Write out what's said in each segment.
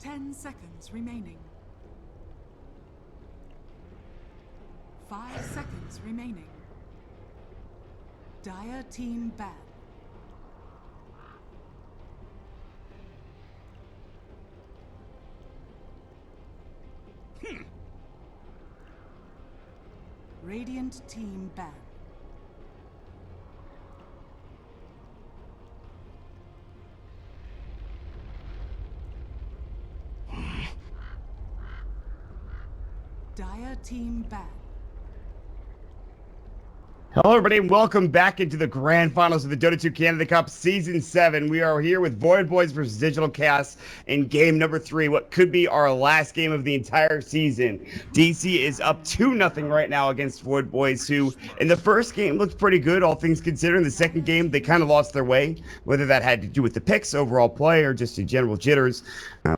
10 seconds remaining. 5 seconds remaining. Dire team ban. Radiant team ban. Dire team ban. Hello, everybody, and welcome back into the grand finals of the Dota 2 Canada Cup Season 7. We are here with Void Boys versus Digital Chaos in game number 3, what could be our last game of the entire season. DC is up 2-0 right now against Void Boys, who in the first game looked pretty good, all things considered. In the second game, they kind of lost their way, whether that had to do with the picks, overall play, or just in general jitters.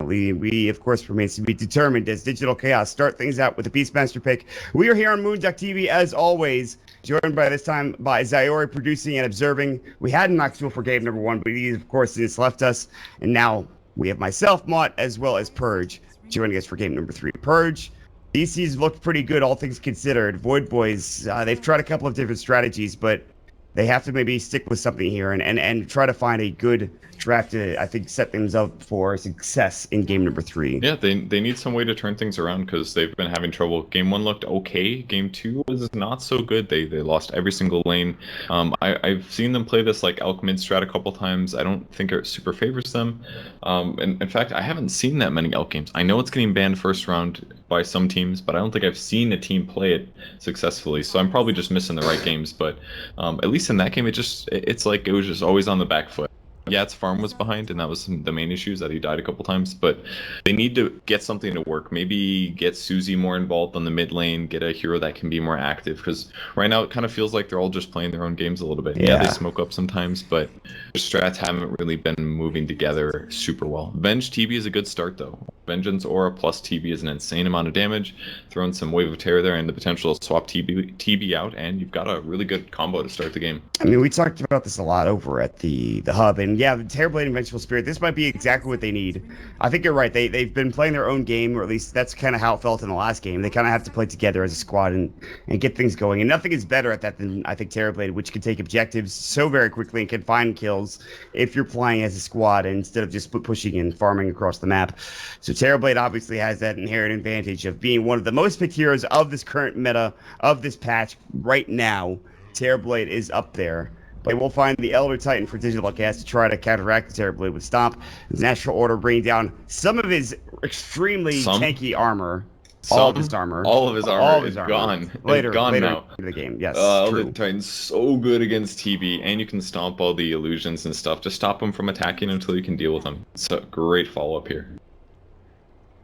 We, of course, remains to be determined as Digital Chaos start things out with a Beastmaster pick. We are here on Moonduck TV, as always, joined by this time by Zyori producing and observing. We had Maxwell for game number 1, but he, of course, has left us. And now we have myself, Mott, as well as Purge, joining us for game number 3. Purge, DC's looked pretty good, all things considered. Void Boys, they've tried a couple of different strategies, but they have to maybe stick with something here and try to find a good draft to, I think, set things up for success in game number 3. Yeah, they need some way to turn things around because they've been having trouble. Game 1 looked okay. Game 2 was not so good. They lost every single lane. I've seen them play this like Elk mid strat a couple times. I don't think it super favors them. And in fact, I haven't seen that many Elk games. I know it's getting banned first round by some teams, but I don't think I've seen a team play it successfully. So I'm probably just missing the right games. But at least in that game, it's like it was just always on the back foot. Yeah, its farm was behind, and that was the main issue, is that he died a couple times, but they need to get something to work. Maybe get Susie more involved on the mid lane, get a hero that can be more active, because right now it kind of feels like they're all just playing their own games a little bit. Yeah, they smoke up sometimes, but their strats haven't really been moving together super well. Venge TB is a good start, though. Vengeance Aura plus TB is an insane amount of damage. Throw in some Wave of Terror there and the potential to swap TB out, and you've got a really good combo to start the game. I mean, we talked about this a lot over at the hub, and yeah, the Terrorblade and Vengeful Spirit, this might be exactly what they need. I think you're right. They've been playing their own game, or at least that's kind of how it felt in the last game. They kind of have to play together as a squad and get things going, and nothing is better at that than, I think, Terrorblade, which can take objectives so very quickly and can find kills if you're playing as a squad instead of just pushing and farming across the map. So Terrorblade obviously has that inherent advantage of being one of the most picked heroes of this current meta, of this patch right now. Terrorblade is up there. But we'll find the Elder Titan for Digital Chaos to try to counteract the Terrorblade with Stomp. His Natural Order bringing down some of his extremely tanky armor. All of his armor. All of his armor is gone. Later now. In the game, yes. Elder Titan's so good against TB, and you can stomp all the illusions and stuff. Just stop him from attacking until you can deal with him. It's a great follow-up here.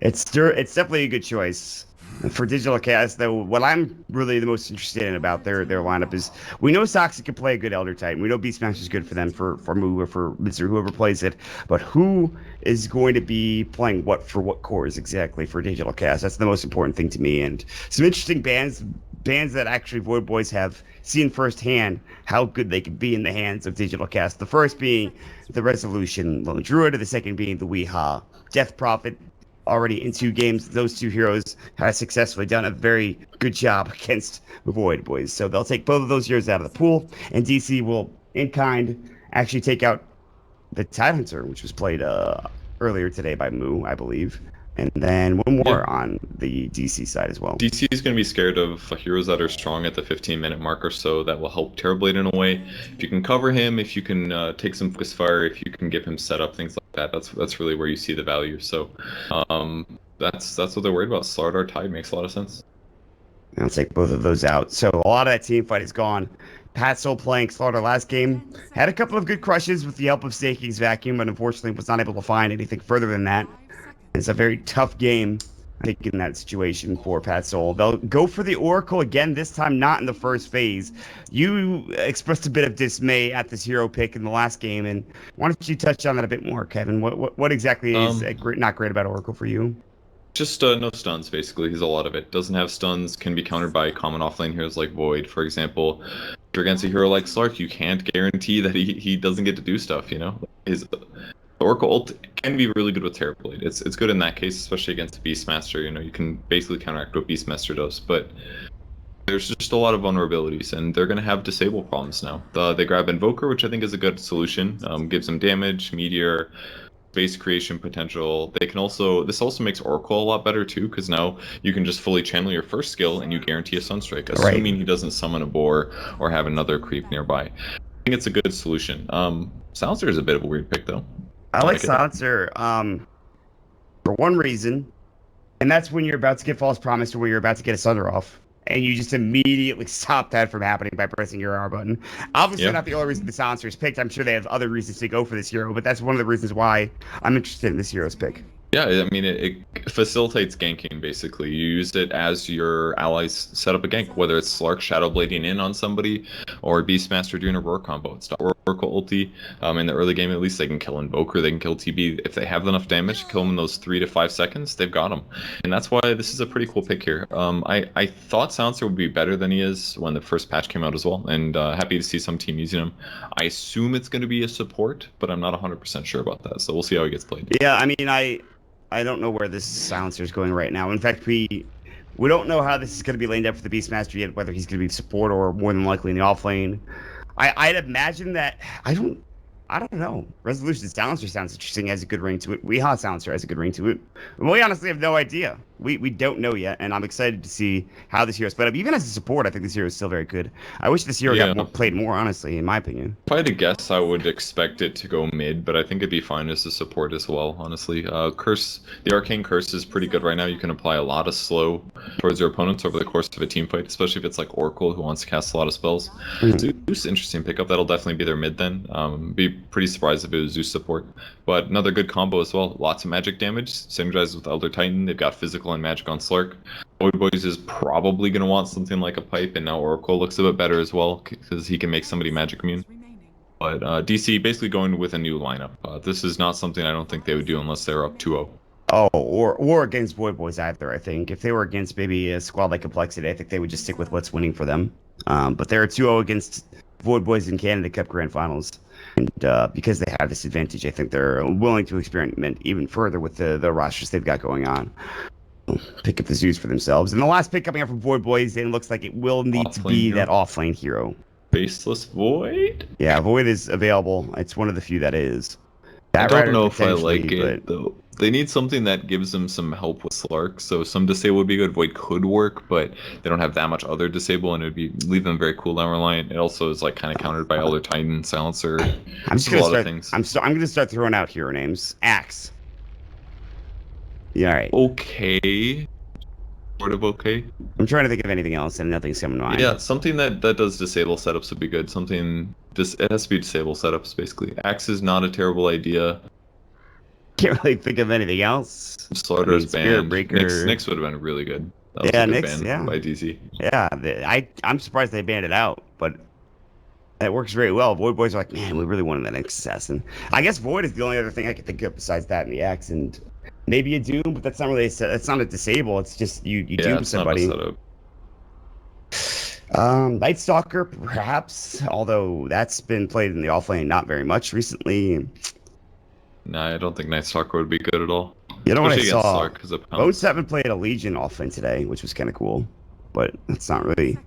It's definitely a good choice. For Digital Chaos, though, what I'm really the most interested in about their lineup is we know Soxy can play a good Elder Titan. We know Beastmaster is good for them, for Mu or for Mr. whoever plays it. But who is going to be playing what for what cores exactly for Digital Chaos? That's the most important thing to me. And some interesting bands that actually Void Boys have seen firsthand how good they can be in the hands of Digital Chaos. The first being the Resolution Lone Druid, and the second being the Weehaw Death Prophet. Already in 2 games, those 2 heroes have successfully done a very good job against the Void Boys. So they'll take both of those heroes out of the pool, and DC will, in kind, actually take out the Tidehunter, which was played earlier today by Mu, I believe. And then one more on the DC side as well. DC is going to be scared of heroes that are strong at the 15-minute mark or so. That will help Terrorblade in a way. If you can cover him, if you can take some focus fire, if you can give him set up, things like that, that's really where you see the value. So that's what they're worried about. Slardar Tide makes a lot of sense. I'll take both of those out. So a lot of that team fight is gone. Pat Soul playing Slardar last game. Had a couple of good crushes with the help of Staking's Vacuum, but unfortunately was not able to find anything further than that. It's a very tough game, I think, in that situation for Pat Soul. They'll go for the Oracle again, this time not in the first phase. You expressed a bit of dismay at this hero pick in the last game, and why don't you touch on that a bit more, Kevin? What exactly is not great about Oracle for you? Just no stuns, basically. He's a lot of it. Doesn't have stuns, can be countered by common offlane heroes like Void, for example. If you're against a hero like Slark, you can't guarantee that he doesn't get to do stuff, you know? His Oracle ult can be really good with Terrorblade. It's good in that case, especially against Beastmaster. You know, you can basically counteract what Beastmaster does, but there's just a lot of vulnerabilities, and they're going to have disable problems now. They grab Invoker, which I think is a good solution. Gives them damage, Meteor, base creation potential. This also makes Oracle a lot better too, because now you can just fully channel your first skill and you guarantee a Sunstrike, assuming he doesn't summon a boar or have another creep nearby. I think it's a good solution. Silencer is a bit of a weird pick though. I like Silencer for one reason, and that's when you're about to get False Promise or when you're about to get a Sunder off. And you just immediately stop that from happening by pressing your R button. Obviously, not the only reason the Silencer is picked. I'm sure they have other reasons to go for this hero, but that's one of the reasons why I'm interested in this hero's pick. Yeah, I mean, it facilitates ganking, basically. You use it as your allies set up a gank, whether it's Slark Shadow Blading in on somebody or Beastmaster doing a Roar combo. It's not Oracle ulti. In the early game, at least, they can kill Invoker, they can kill TB. If they have enough damage to kill him in those 3 to 5 seconds, they've got him. And that's why this is a pretty cool pick here. I thought Silencer would be better than he is when the first patch came out as well, and happy to see some team using him. I assume it's going to be a support, but I'm not 100% sure about that, so we'll see how he gets played. Yeah, I mean, I don't know where this Silencer is going right now. In fact, we don't know how this is going to be laid up for the Beastmaster yet, whether he's going to be support or more than likely in the off lane. I'd imagine that I don't know. Resolution Silencer sounds interesting, has a good ring to it. Weehaw Silencer has a good ring to it. We honestly have no idea. We don't know yet, and I'm excited to see how this hero's played up. Even as a support, I think this hero is still very good. I wish this hero got played more, honestly, in my opinion. If I had to guess, I would expect it to go mid, but I think it'd be fine as a support as well, honestly. The Arcane Curse is pretty good right now. You can apply a lot of slow towards your opponents over the course of a team fight, especially if it's like Oracle, who wants to cast a lot of spells. Zeus, interesting pickup. That'll definitely be their mid then. Be pretty surprised if it was Zeus support. But another good combo as well. Lots of magic damage, synergized with Elder Titan. They've got physical and magic on Slark. Void Boys is probably going to want something like a pipe, and now Oracle looks a bit better as well, because he can make somebody magic immune. But DC basically going with a new lineup. This is not something I don't think they would do unless they're up 2-0. Oh, or against Void Boys either, I think. If they were against maybe a squad like Complexity, I think they would just stick with what's winning for them. But they're 2-0 against Void Boys in Canada Cup Grand Finals. And because they have this advantage, I think they're willing to experiment even further with the rosters they've got going on. Pick up the Zeus for themselves. And the last pick coming up from Void Boys, it looks like it will need to be that offlane hero. Faceless Void? Yeah, Void is available. It's one of the few that is. I don't know if I like it, though. They need something that gives them some help with Slark, so some disable would be good. Void could work, but they don't have that much other disable, and it would leave them very cooldown reliant. It also is like kind of countered by Elder Titan, Silencer. I'm just gonna start. I'm gonna start throwing out hero names. Axe. Yeah, all right. Okay. Sort of okay. I'm trying to think of anything else, and nothing's coming to mind. Yeah, something that does disable setups would be good. Something it has to be disable setups basically. Axe is not a terrible idea. Can't really think of anything else. Slaughter's banned. Nyx would have been really good. That was a good ban by DC. Yeah, I'm surprised they banned it out, but it works very well. Void Boys are like, man, we really wanted that Nyx assassin. I guess Void is the only other thing I can think of besides that and the Axe, and maybe a Doom, but that's not really that's not a disable. It's just you doom somebody. Night Stalker, perhaps, although that's been played in the offlane not very much recently. No, I don't think Night Stalker would be good at all. You know what I saw? bo5 played a Legion offlane today, which was kind of cool, but it's not really.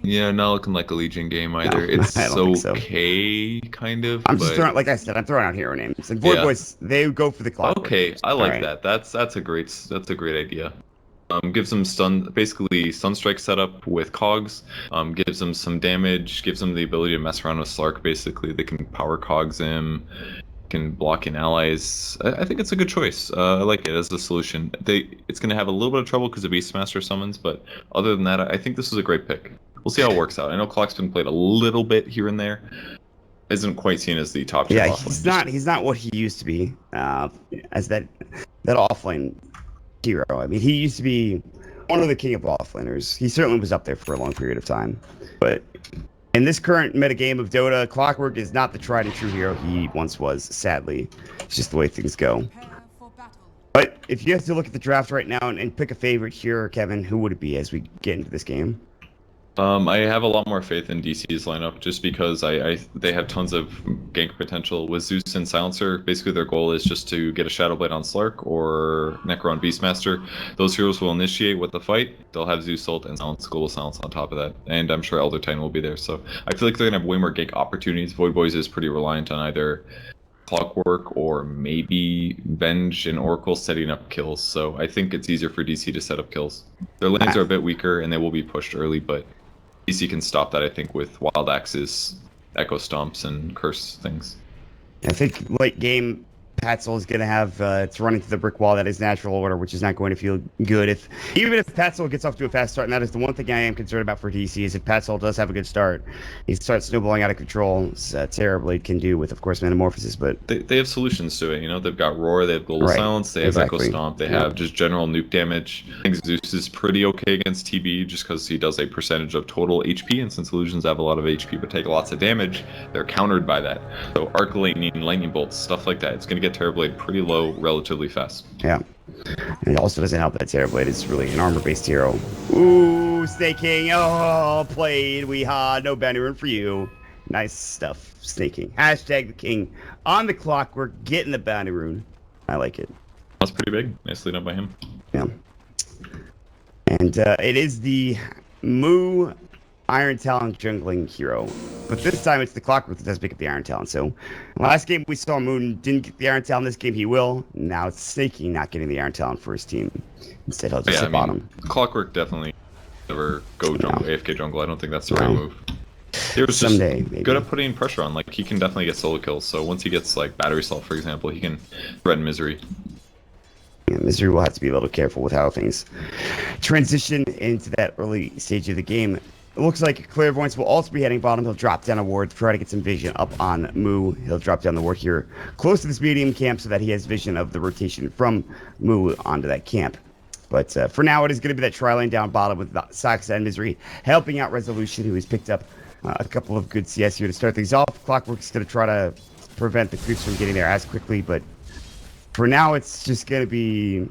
Yeah, not looking like a Legion game either. No, it's okay, kind of. I'm just throwing, like I said, I'm throwing out hero names. And Void Boys, they go for the clock. Okay, I like that. That's a great idea. Gives them basically Sunstrike setup with cogs. Gives them some damage. Gives them the ability to mess around with Slark. Basically, they can power cogs him. Can block in allies. I think it's a good choice. I like it as a solution. It's going to have a little bit of trouble because of Beastmaster summons, but other than that, I think this is a great pick. We'll see how it works out. I know Clock's been played a little bit here and there. Isn't quite seen as the top tier. Yeah, he's not what he used to be as that offlane hero. I mean, he used to be one of the king of offlaners. He certainly was up there for a long period of time, but in this current metagame of Dota, Clockwork is not the tried and true hero he once was, sadly. It's just the way things go. But if you have to look at the draft right now and pick a favorite here, Kevin, who would it be as we get into this game? I have a lot more faith in DC's lineup just because they have tons of gank potential. With Zeus and Silencer, basically their goal is just to get a Shadow Blade on Slark or Necro on Beastmaster. Those heroes will initiate with the fight. They'll have Zeus ult and Silence, Global Silence on top of that. And I'm sure Elder Titan will be there. So I feel like they're going to have way more gank opportunities. Void Boys is pretty reliant on either Clockwork or maybe Venge and Oracle setting up kills. So I think it's easier for DC to set up kills. Their lanes are a bit weaker and they will be pushed early, but DC can stop that, I think, with Wild Axes, Echo Stomps, and Curse things. I think late game, Patzel is going to have it's running to the brick wall. That is natural order, which is not going to feel good. Even if Patzel gets off to a fast start, and that is the one thing I am concerned about for DC, is if Patzel does have a good start, he starts snowballing out of control. Terribly can do with, of course, Metamorphosis. But they have solutions to it. You know, they've got Roar, they have Global Silence, they have Echo Stomp, they have just general nuke damage. I think Zeus is pretty okay against TB just because he does a percentage of total HP, and since illusions have a lot of HP but take lots of damage, they're countered by that. So Arc Lightning Bolts, stuff like that, it's going to get Terrorblade pretty low relatively fast. Yeah. And it also doesn't help that Terrorblade is really an armor-based hero. Ooh, Snake King. Oh, played. No bounty rune for you. Nice stuff. Snake King. Hashtag the king. On the clock, we're getting the bounty rune. I like it. That's pretty big. Nicely done by him. Yeah. And it is the Moo Iron Talon jungling hero. But this time it's the Clockwork that does pick up the Iron Talon. So last game we saw Moon didn't get the Iron Talon. This game he will. Now it's Snake King not getting the Iron Talon for his team. Instead he'll just sit bottom. Clockwork definitely never go jungle, AFK jungle. I don't think that's the right move. He was just maybe. good at putting pressure on. Like, he can definitely get solo kills. So once he gets like Battery Salt, for example, he can threaten Misery. Yeah, Misery will have to be a little careful with how things transition into that early stage of the game. It looks like Clairvoyance will also be heading bottom. He'll drop down a ward to try to get some vision up on Moo. He'll drop down the ward here close to this medium camp so that he has vision of the rotation from Moo onto that camp. But for now, it is going to be that tri-lane down bottom with Sox and Misery helping out Resolution, who has picked up a couple of good CS here to start things off. Clockwork's going to try to prevent the creeps from getting there as quickly, but for now, it's just going to be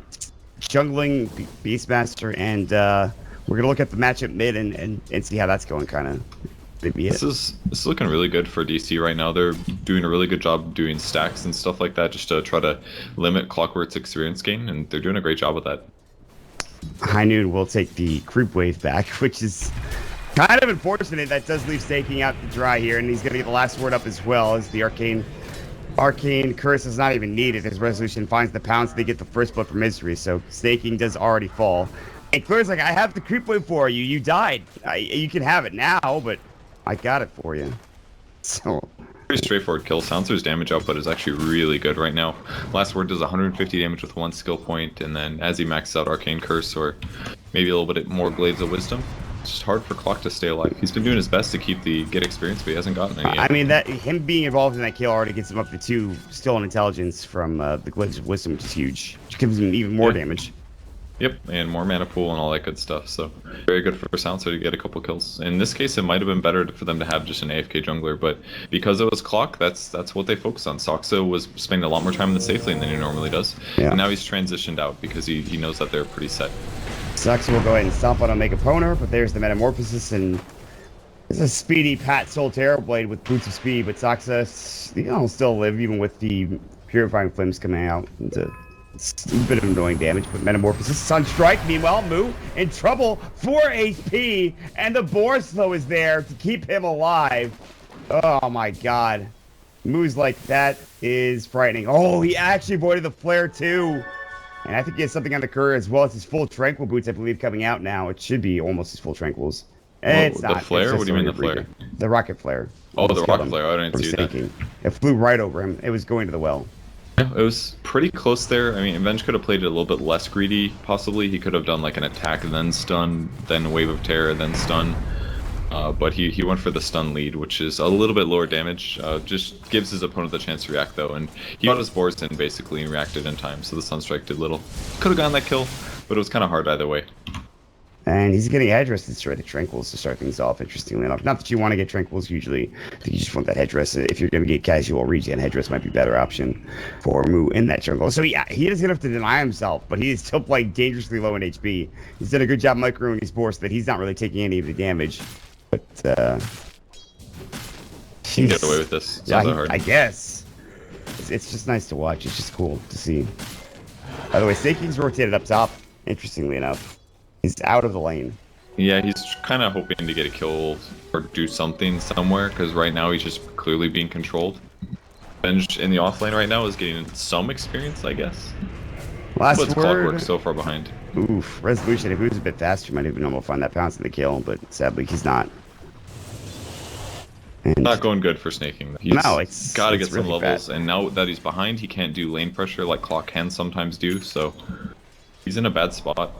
jungling Beastmaster, and we're going to look at the matchup mid and see how that's going, kind of. This is looking really good for DC right now. They're doing a really good job doing stacks and stuff like that just to try to limit Clockwork's experience gain, and they're doing a great job with that. High Noon will take the creep wave back, which is kind of unfortunate. That does leave Staking out to dry here, and he's going to get the last word up as well as the Arcane Curse is not even needed. His Resolution finds the pounce. They get the first blood for Misery, so Staking does already fall. And Claire's like, I have the creep wave for you. You died. You can have it now, but I got it for you. So pretty straightforward kill. Silencer's damage output is actually really good right now. Last word does 150 damage with 1 skill point, and then as he maxes out Arcane Curse or maybe a little bit more Glaives of Wisdom, it's just hard for Clock to stay alive. He's been doing his best to get experience, but he hasn't gotten any yet. I mean, him being involved in that kill already gets him up to 2 skill and intelligence from the Glaives of Wisdom, which is huge. Which gives him even more damage. Yep, and more mana pool and all that good stuff. So very good for Silencer to get a couple kills. In this case, it might have been better for them to have just an AFK jungler, but because it was Clock, that's what they focused on. Soxa was spending a lot more time in the safe lane than he normally does. Yeah. And now he's transitioned out because he knows that they're pretty set. Soxa will go ahead and stomp on a Mega Poner, but there's the Metamorphosis, and it's a speedy Pat Soul Terrorblade with boots of speed, but Soxa, still live even with the Purifying Flames coming out. It's a bit of annoying damage, but Metamorphosis, Sunstrike. Meanwhile, Moo in trouble, 4 HP, and the Boar Slow is there to keep him alive. Oh my god. Moo's like, that is frightening. Oh, he actually avoided the flare too. And I think he has something on the Cur as well as his full Tranquil Boots, I believe, coming out now. It should be almost his full Tranquils. It's not. The flare? What do you mean the flare? The rocket flare. Oh, the rocket flare. I didn't see that. It flew right over him. It was going to the well. Yeah, it was pretty close there. I mean, Venge could have played it a little bit less greedy, possibly. He could have done like an attack, then stun, then Wave of Terror, then stun. But he went for the stun lead, which is a little bit lower damage. Just gives his opponent the chance to react, though. And he got his boards in, basically, and reacted in time, so the Sunstrike did little. Could have gotten that kill, but it was kind of hard either way. And he's getting headdress to destroy the Tranquils to start things off, interestingly enough. Not that you want to get Tranquils usually. I think you just want that headdress. If you're going to get casual regen, headdress might be a better option for Mu in that jungle. So yeah, he is going to have to deny himself, but he is still playing dangerously low in HP. He's done a good job microing his board so that he's not really taking any of the damage. But, he can get away with this. It's yeah, not that hard. I guess. It's just nice to watch. It's just cool to see. By the way, Staking's rotated up top, interestingly enough. He's out of the lane. Yeah, he's kind of hoping to get a kill or do something somewhere, because right now he's just clearly being controlled. Benj in the off lane right now is getting some experience, I guess. Last but word. Clockwork so far behind. Oof. Resolution, if he was a bit faster, might even almost find that pounce in the kill, but sadly he's not. And Not going good for snaking. He's got to get some really levels, bad. and now that he's behind, he can't do lane pressure like Clock can sometimes do, so he's in a bad spot.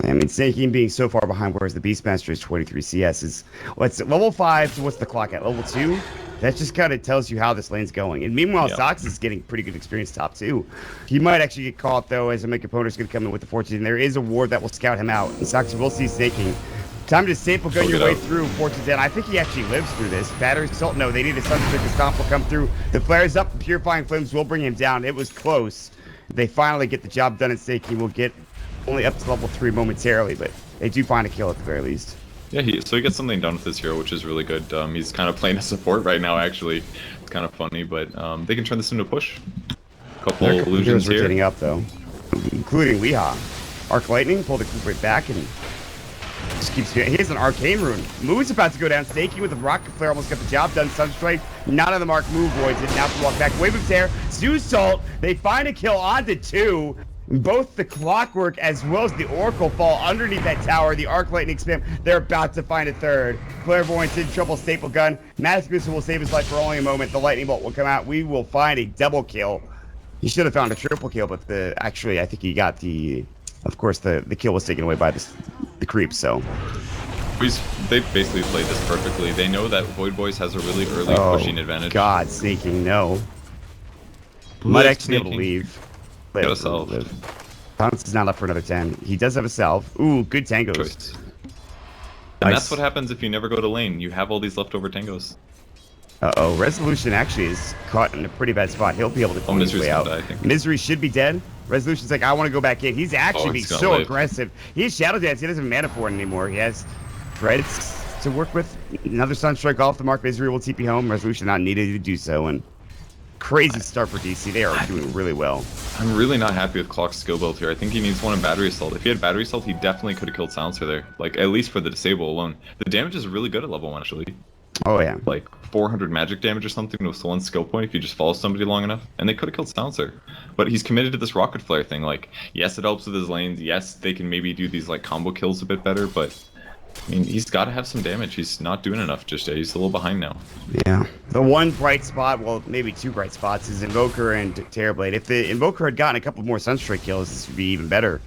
I mean, Snaking being so far behind, whereas the Beastmaster is 23 CS, is what's level 5, so what's the clock at? Level 2? That just kind of tells you how this lane's going. And meanwhile, Yeah. Sox is getting pretty good experience top 2. He might actually get caught, though, as a make opponent's going to come in with the Fortune. There is a ward that will scout him out, and Sox will see Snaking. Time to staple gun your way through Fortune's End. I think he actually lives through this. Battery Salt, no, they need a Sunstrick. The Stomp will come through. The flares up, the Purifying Flames will bring him down. It was close. They finally get the job done, and Snaking will get only up to level 3 momentarily, but they do find a kill at the very least. Yeah, so he gets something done with his hero, which is really good. He's kind of playing a support right now, actually. It's kind of funny, but they can turn this into a push. Couple illusions here. Rotating up, though, including Weehaw. Arc Lightning, pull the creep right back, and just keeps doing it. He has an Arcane Rune. Moo's about to go down. Staking with the Rocket Flare, almost got the job done. Sunstrike, not on the mark. Moo avoids it. Now to walk back. Wave of Terror. Zeus Salt. They find a kill onto 2. Both the Clockwork as well as the Oracle fall underneath that tower. The Arc Lightning spam. They're about to find a third. Clairvoyant's in trouble. Staple gun. Magic Missile will save his life for only a moment. The Lightning Bolt will come out. We will find a double kill. He should have found a triple kill, but actually I think he got the. Of course, the kill was taken away by the creep. So They basically played this perfectly. They know that Void Boys has a really early pushing advantage. God, Snaking, no. Might actually be able to leave. Got a salve. Pounce is not up for another 10. He does have a salve. Ooh, good tangos. Choice. And that's what happens if you never go to lane. You have all these leftover tangos. Uh-oh, Resolution actually is caught in a pretty bad spot. He'll be able to pull his way out. Die, I think. Misery should be dead. Resolution's like, I want to go back in. He's actually being so aggressive. He has Shadow Dance. He doesn't have mana for it anymore. He has Dreads to work with. Another Sunstrike off the mark. Misery will TP home. Resolution not needed to do so. And crazy start for DC. They are doing really well. I'm really not happy with Clock's skill build here. I think he needs one in Battery Assault. If he had Battery Assault, he definitely could have killed Silencer there. Like, at least for the disable alone. The damage is really good at level 1, actually. Oh, yeah. Like, 400 magic damage or something with one skill point if you just follow somebody long enough. And they could have killed Silencer. But he's committed to this Rocket Flare thing. Like, yes, it helps with his lanes. Yes, they can maybe do these, like, combo kills a bit better. But, I mean, he's got to have some damage. He's not doing enough just yet. He's a little behind now. Yeah. The one bright spot, well, maybe two bright spots, is Invoker and Terrorblade. If the Invoker had gotten a couple more Sunstrike kills, this would be even better.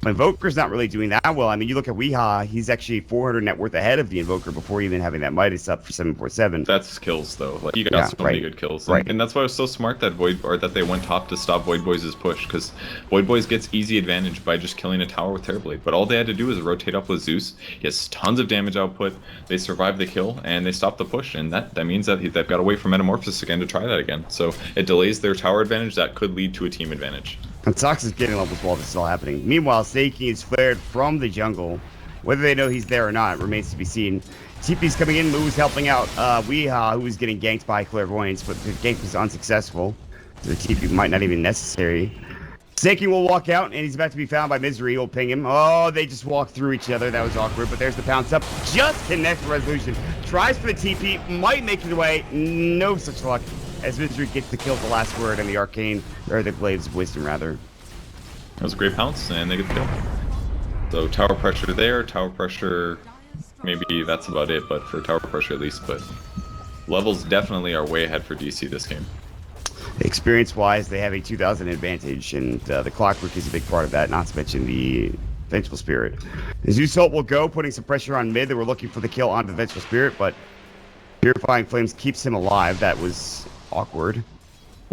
Invoker's not really doing that well. I mean, you look at Weehaw, he's actually 400 net worth ahead of the Invoker before even having that Midas up for 747. That's kills, though. Like, you got so many good kills. And that's why it was so smart that that they went top to stop Void Boys' push, because Void Boys gets easy advantage by just killing a tower with Terrorblade. But all they had to do was rotate up with Zeus. He has tons of damage output. They survive the kill, and they stop the push. And that means that they've got to wait for Metamorphosis again to try that again. So it delays their tower advantage. That could lead to a team advantage. And Sox is getting levels while this is all happening. Meanwhile, Seiki is flared from the jungle. Whether they know he's there or not remains to be seen. TP's coming in, Moo's helping out Weehaw, who was getting ganked by Clairvoyance, but the gank was unsuccessful. So the TP might not even necessary. Seiki will walk out, and he's about to be found by Misery. He'll ping him. Oh, they just walked through each other. That was awkward, but there's the pounce up. Just connects Resolution. Tries for the TP, might make it away. No such luck. As Misery gets to kill the last word and the arcane, or the Blades of Wisdom, rather. That was a great pounce, and they get the kill. So tower pressure there, tower pressure, maybe that's about it, but for tower pressure at least, but levels definitely are way ahead for DC this game. Experience-wise, they have a 2,000 advantage, and the Clockwork is a big part of that, not to mention the Vengeful Spirit. Zeus Holt will go, putting some pressure on mid. They were looking for the kill onto the Vengeful Spirit, but Purifying Flames keeps him alive. That was awkward.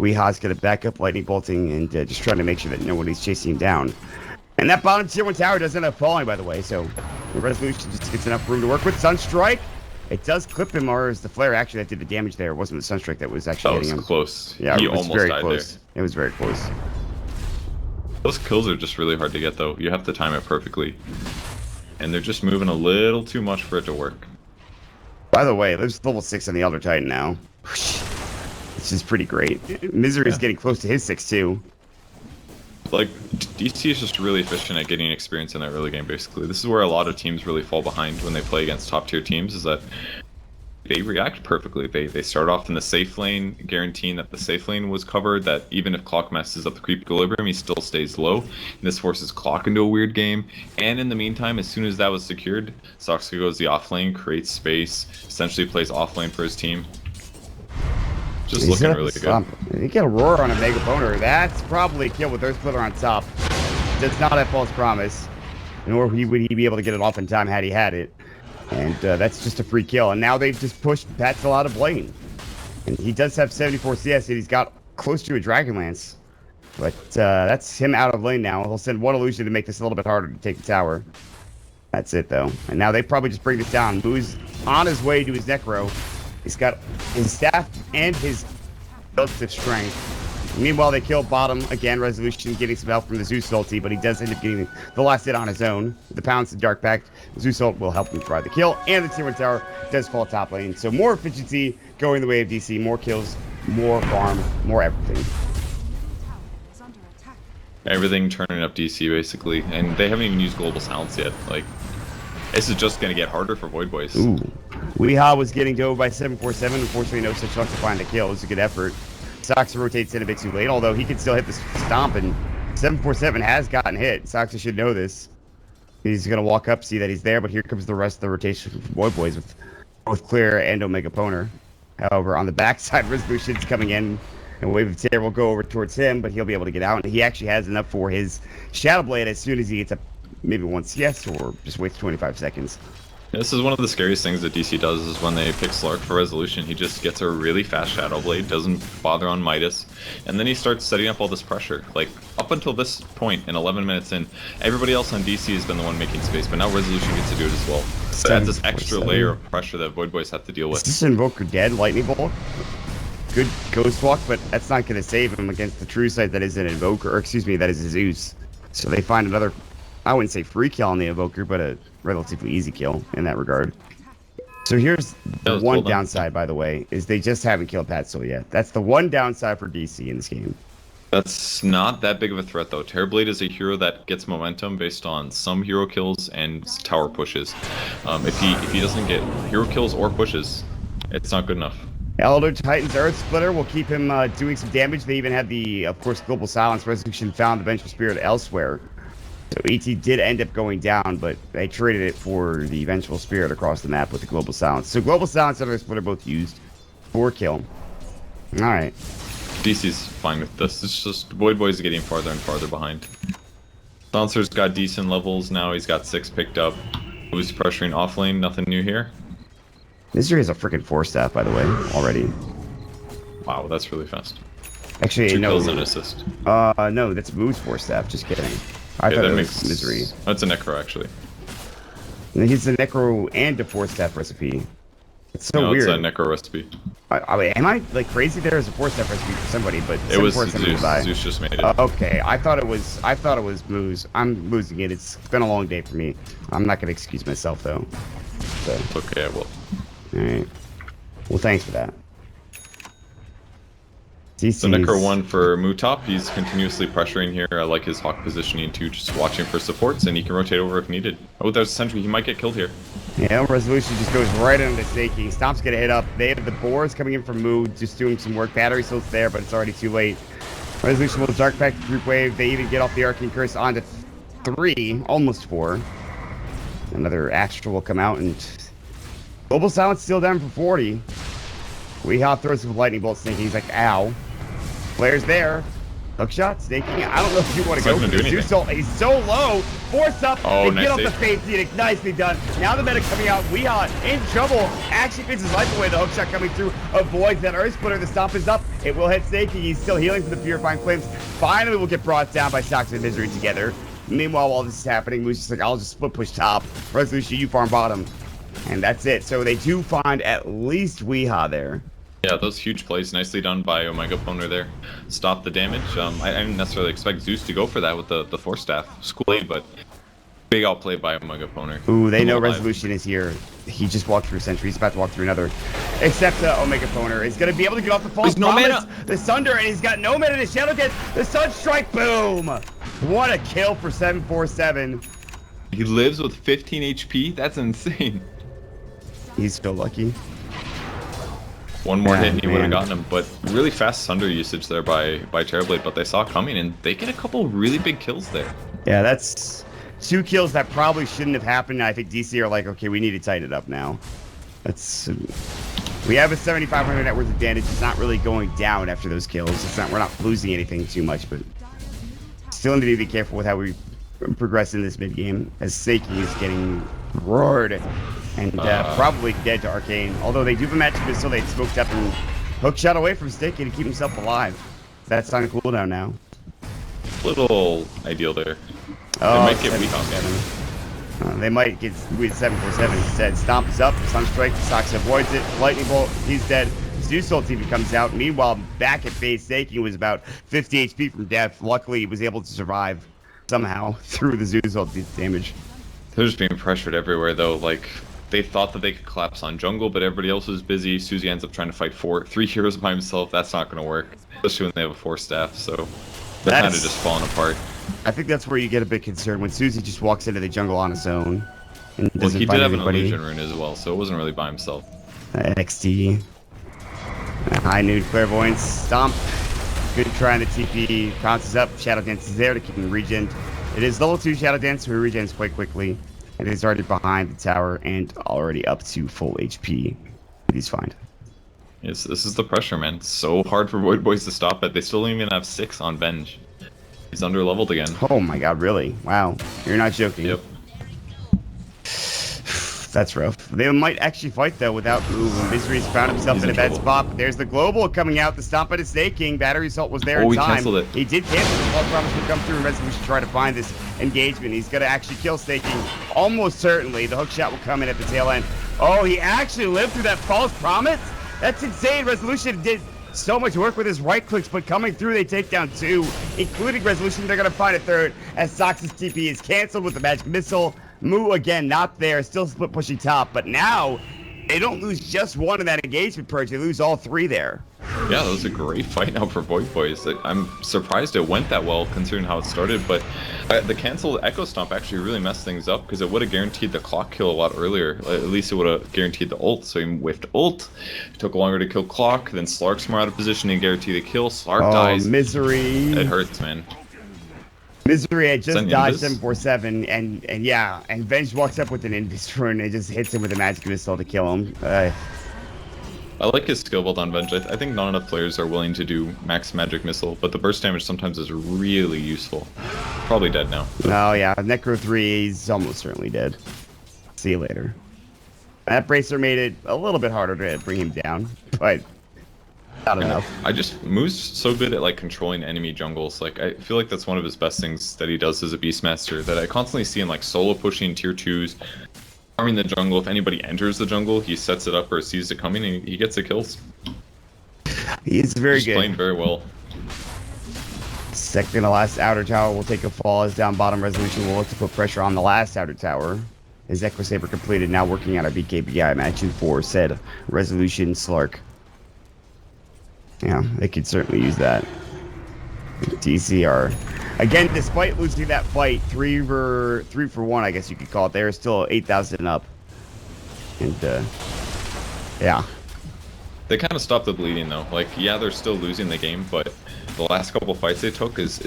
Weehaw's gonna back up lightning bolting and just trying to make sure that nobody's chasing him down. And that bottom tier 1 tower does end up falling, by the way, so The Resolution just gets enough room to work with. Sunstrike. It does clip him, or is the flare actually that did the damage there? It wasn't the Sunstrike that was actually hitting him. That was close. Yeah, he it was almost very died close. there. It was very close. Those kills are just really hard to get, though. You have to time it perfectly. And they're just moving a little too much for it to work. By the way, there's level 6 on the Elder Titan now. This is pretty great. Misery is getting close to his 6 too. Like, DC is just really efficient at getting experience in that early game, basically. This is where a lot of teams really fall behind when they play against top-tier teams, is that they react perfectly. They start off in the safe lane, guaranteeing that the safe lane was covered, that even if Clock messes up the creep equilibrium, he still stays low. And this forces Clock into a weird game. And in the meantime, as soon as that was secured, Soxka goes the off lane, creates space, essentially plays off lane for his team. Just looking really good. You get a roar on a Mega Boner. That's probably a kill with Earth Splitter on top. Does not have false promise. Nor would he be able to get it off in time had he had it. And that's just a free kill. And now they've just pushed Patzel out of lane. And he does have 74 CS, and he's got close to a Dragonlance. But that's him out of lane now. He'll send one illusion to make this a little bit harder to take the tower. That's it, though. And now they probably just bring this down. Moo's on his way to his Necro. He's got his staff and his relative strength. Meanwhile, they kill bottom. Again, Resolution getting some help from the Zeus ulti, but he does end up getting the last hit on his own. The pounce and Dark Pact. Zeus ult will help him provide the kill, and the tier 1 tower does fall top lane. So more efficiency going the way of DC, more kills, more farm, more everything. Is under attack. Everything turning up DC, basically. And they haven't even used Global Silence yet. Like, this is just going to get harder for Void Boys. Ooh. Weehaw was getting dove by 747. Unfortunately, no such luck to find a kill. It was a good effort. Soxa rotates in a bit too late, although he can still hit the stomp, and 747 has gotten hit. Soxa should know this. He's going to walk up, see that he's there, but here comes the rest of the rotation from Void Boys with both Clear and Omega Poner. However, on the backside, Resolution's coming in, and Wave of Terror will go over towards him, but he'll be able to get out, and he actually has enough for his Shadow Blade as soon as he gets up maybe 1 CS, or just waits 25 seconds. This is one of the scariest things that DC does, is when they pick Slark for Resolution, he just gets a really fast Shadow Blade, doesn't bother on Midas, and then he starts setting up all this pressure. Like, up until this point, in 11 minutes in, everybody else on DC has been the one making space, but now Resolution gets to do it as well. So adds this extra layer of pressure that Void Boys have to deal with. Is this Invoker dead? Lightning Bolt? Good Ghost Walk, but that's not going to save him against the true sight that is an Invoker, or excuse me, that is a Zeus. So they find another, I wouldn't say free kill on the Invoker, but a relatively easy kill in that regard. So here's the one downside, by the way, is they just haven't killed Patzel yet. That's the one downside for DC in this game. That's not that big of a threat, though. Terrorblade is a hero that gets momentum based on some hero kills and tower pushes. If he doesn't get hero kills or pushes, it's not good enough. Elder Titan's Earth Splitter will keep him doing some damage. They even had the, of course, Global Silence. Resolution found the Vengeful Spirit elsewhere. So ET did end up going down, but they traded it for the Vengeful Spirit across the map with the Global Silence. So Global Silence and Earth Splitter both used for kill. Alright. DC's fine with this. It's just Void Boys getting farther and farther behind. Silencer's got decent levels now. He's got 6 picked up. Who's pressuring off lane? Nothing new here. Misery has a freaking 4-staff, by the way, already. Wow, that's really fast. Actually, 2 no. kills and assist. No, that's Moo's 4-staff. Just kidding. I thought it was Misery. That's a Necro, actually. And he's a Necro and a 4-staff recipe. It's so weird. It's a Necro recipe. I mean, am I like crazy? There is a 4-staff recipe for somebody, but it was 747 Zeus. Zeus just made it. Okay, I thought it was Moo's. I'm losing it. It's been a long day for me. I'm not gonna excuse myself though. So. Okay, I will. All right. Well, thanks for that. So Necro 1 for Mootop. He's continuously pressuring here. I like his Hawk positioning too, just watching for supports, and he can rotate over if needed. Oh, there's a sentry. He might get killed here. Yeah, Resolution just goes right into Snaky. Stomp's gonna hit up. They have the boars coming in from Moo, just doing some work. Battery still there, but it's already too late. Resolution will Dark Pact the group wave. They even get off the Arcane Curse onto 3, almost 4. Another Astral will come out, and Global Silence still down for 40. Weehaw throws with Lightning Bolt. Snaky. He's like, ow. Players there. Hook shot, snaking. I don't know if you want to go for this. He's so low. Force up. Oh, they get off the Fade Phoenix. Nicely done. Now the meta coming out. Weehaw in trouble. Actually fits his life away. The hook shot coming through avoids that Earth Splitter. The stomp is up. It will hit Snaking. He's still healing from the Purifying Flames. Finally will get brought down by Sox and Misery together. Meanwhile, while this is happening, Moose is like, I'll just split push top. Resolution, you farm bottom. And that's it. So they do find at least Weehaw there. Yeah, those huge plays, nicely done by Omega Poner there. Stop the damage. I didn't necessarily expect Zeus to go for that with the Force Staff. School but big outplay by Omega Poner. Ooh, they know Resolution is here. He just walked through Sentry. He's about to walk through another. Except Omega Poner is going to be able to get off the false promise. The Sunder, and he's got no mana to Shadow Dance. The Sun Strike, boom! What a kill for 747. He lives with 15 HP? That's insane. He's still lucky. One more hit and he would have gotten him, but really fast Sunder usage there by Terrorblade, but they saw coming and they get a couple really big kills there. Yeah, that's 2 kills that probably shouldn't have happened. I think DC are like, okay, we need to tighten it up now. That's we have a 7,500 net worth advantage. It's not really going down after those kills. It's not, we're not losing anything too much, but still need to be careful with how we progress in this mid game, as Seiki is getting roared and probably dead to Arcane. Although they do have a match pistol, they smoked up and hook shot away from Seiki to keep himself alive. That's on cooldown now. Little ideal there. Oh, they might get weak on they might get 747 instead. Stomp is up, Sunstrike, Sox avoids it, Lightning Bolt, he's dead. Zeus ult TV comes out. Meanwhile, back at base, Seiki was about 50 HP from death. Luckily, he was able to survive somehow through the Zeus ult damage. They're just being pressured everywhere though. Like, they thought that they could collapse on jungle, but everybody else was busy. Suzy ends up trying to fight 3 heroes by himself. That's not going to work, especially when they have a 4 staff. So they're kind of just falling apart. I think that's where you get a bit concerned when Suzy just walks into the jungle on his own and doesn't he find did have anybody. an illusion rune as well, so it wasn't really by himself. XT. High noon clairvoyance. Stomp. Good try on the TP. Bounces up. Shadow Dance is there to keep him regen. It is level 2 Shadow Dance, who regens quite quickly. And he's already behind the tower and already up to full HP. He's fine. Yes, this is the pressure, man. It's so hard for Void Boys to stop it. They still don't even have 6 on Venge. He's under leveled again. Oh my god, really? Wow. You're not joking. Yep. That's rough. They might actually fight though without Misery's found himself in a bad spot. But there's the global coming out. The stomp at a Snake King. Battery Assault was there in time. He canceled it. He did cancel it. False Promise will come through and Resolution try to find this engagement. He's gonna actually kill Snake King. Almost certainly. The hook shot will come in at the tail end. Oh, he actually lived through that False Promise? That's insane. Resolution did so much work with his right clicks, but coming through, they take down 2, including Resolution. They're going to find a 3rd as Sox's TP is canceled with the Magic Missile. Mu, again, not there, still split pushing top, but now they don't lose just 1 in that engagement purge. They lose all 3 there. Yeah, that was a great fight now for Void Boys. I'm surprised it went that well considering how it started, but the canceled Echo Stomp actually really messed things up because it would have guaranteed the clock kill a lot earlier. At least it would have guaranteed the ult, so he whiffed ult. It took longer to kill clock, then Slark's more out of position to guarantee the kill. Slark dies. Misery. It hurts, man. Misery had just dodged 747, and yeah, and Venge walks up with an Invis rune and just hits him with a Magic Missile to kill him. I like his skill build on Venge. I think not enough players are willing to do max Magic Missile, but the burst damage sometimes is really useful. Probably dead now. Oh yeah, Necro 3 is almost certainly dead. See you later. That bracer made it a little bit harder to bring him down, but not enough. Moo's so good at like controlling enemy jungles. Like I feel like that's one of his best things that he does as a Beastmaster that I constantly see in like solo pushing tier 2s. Farming the jungle, if anybody enters the jungle, he sets it up or sees it coming and he gets the kills. He is very good. Playing very well. Second to last outer tower will take a fall as down bottom. Resolution will look to put pressure on the last outer tower. His Echo Saber completed, now working on a BKBI match for said Resolution Slark. Yeah, they could certainly use that. DCR. Again, despite losing that fight, 3 for 1, I guess you could call it, they're still 8,000 up. And, yeah. They kind of stopped the bleeding, though. Like, yeah, they're still losing the game, but the last couple fights they took is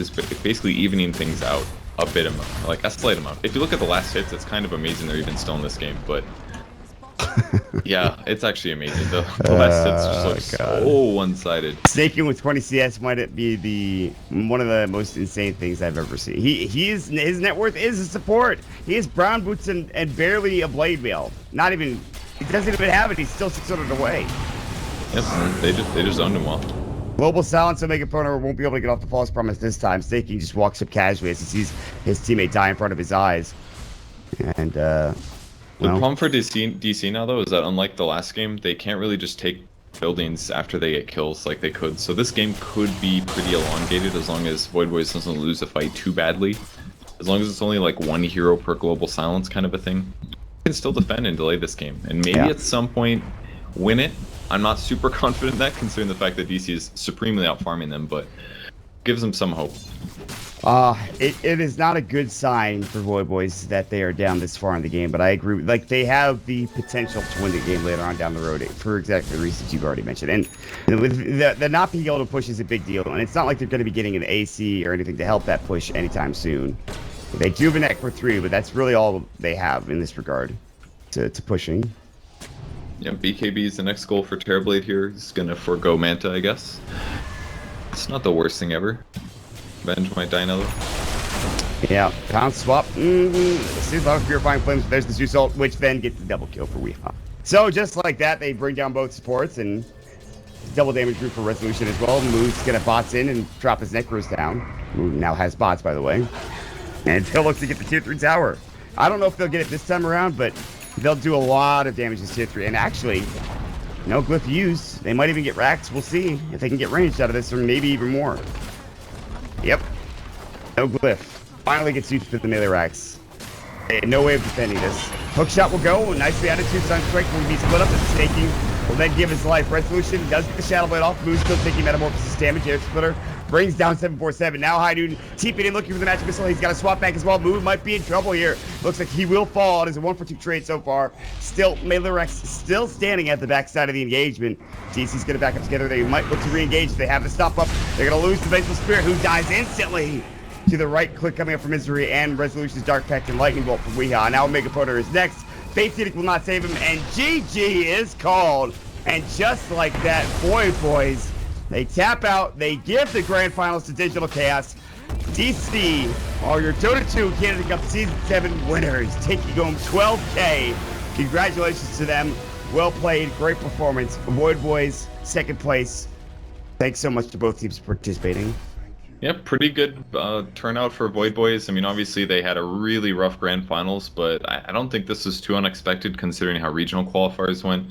basically evening things out a bit amount, like a slight amount. If you look at the last hits, it's kind of amazing they're even still in this game, but yeah, it's actually amazing. The last hits just look so one-sided. Snaking with 20 CS might be one of the most insane things I've ever seen. His net worth is a support. He has brown boots and barely a blade mail. Not even, he doesn't even have it. He's still 600 away. Yep, they just owned him well. Global silence will make opponent won't be able to get off the false promise this time. Staking just walks up casually as he sees his teammate die in front of his eyes. And, The problem for DC now, though, is that unlike the last game, they can't really just take buildings after they get kills like they could. So this game could be pretty elongated as long as Void Boys doesn't lose a fight too badly. As long as it's only like one hero per global silence kind of a thing, you can still defend and delay this game. And maybe at some point win it. I'm not super confident in that, considering the fact that DC is supremely out farming them, but gives them some hope. It is not a good sign for Void Boys that they are down this far in the game, but I agree. Like, they have the potential to win the game later on down the road for exactly the reasons you've already mentioned. And with the not being able to push is a big deal, and it's not like they're going to be getting an AC or anything to help that push anytime soon. They do have an Echo 3, but that's really all they have in this regard to pushing. Yeah, BKB is the next goal for Terrorblade here. He's going to forego Manta, I guess. It's not the worst thing ever. Revenge might die another. Yeah, pound swap. See a lot of Purifying Flames. There's the Zeus ult, which then gets the double kill for Weehaw. So just like that, they bring down both supports and double damage group for Resolution as well. Moose gonna bots in and drop his Necros down. Who now has bots, by the way. And he'll look to get the tier 3 tower. I don't know if they'll get it this time around, but they'll do a lot of damage to tier 3. And actually, no glyph used. They might even get racks. We'll see if they can get ranged out of this, or maybe even more. Yep. No glyph. Finally gets used to the melee racks. No way of defending this. Hook shot will go. Nicely added to Sunstrike. Will be split up. And Staking will then give his life. Resolution does get the Shadow Blade off. Moose still taking Metamorphosis damage. Air Splitter brings down 747. Now High Noon TPing in looking for the magic missile. He's got a swap back as well. Moon might be in trouble here. Looks like he will fall. It is a 1-for-2 trade so far. Still, melee racks still standing at the backside of the engagement. DC's going to back up together. They might look to re-engage if they have the stop up. They're going to lose the Vengeful Spirit, who dies instantly to the right click coming up from Misery, and Resolution's Dark Pact and Lightning Bolt from Weehaw. Now Omega Poder is next. Faith Edict will not save him, and GG is called. And just like that, Void Boys, they tap out. They give the Grand Finals to Digital Chaos. DC are your Dota 2 Canada Cup Season 7 winners, taking home 12K. Congratulations to them. Well played. Great performance. Void Boys, second place. Thanks so much to both teams for participating. Yeah, pretty good turnout for Void Boys. I mean, obviously they had a really rough grand finals, but I don't think this was too unexpected considering how regional qualifiers went.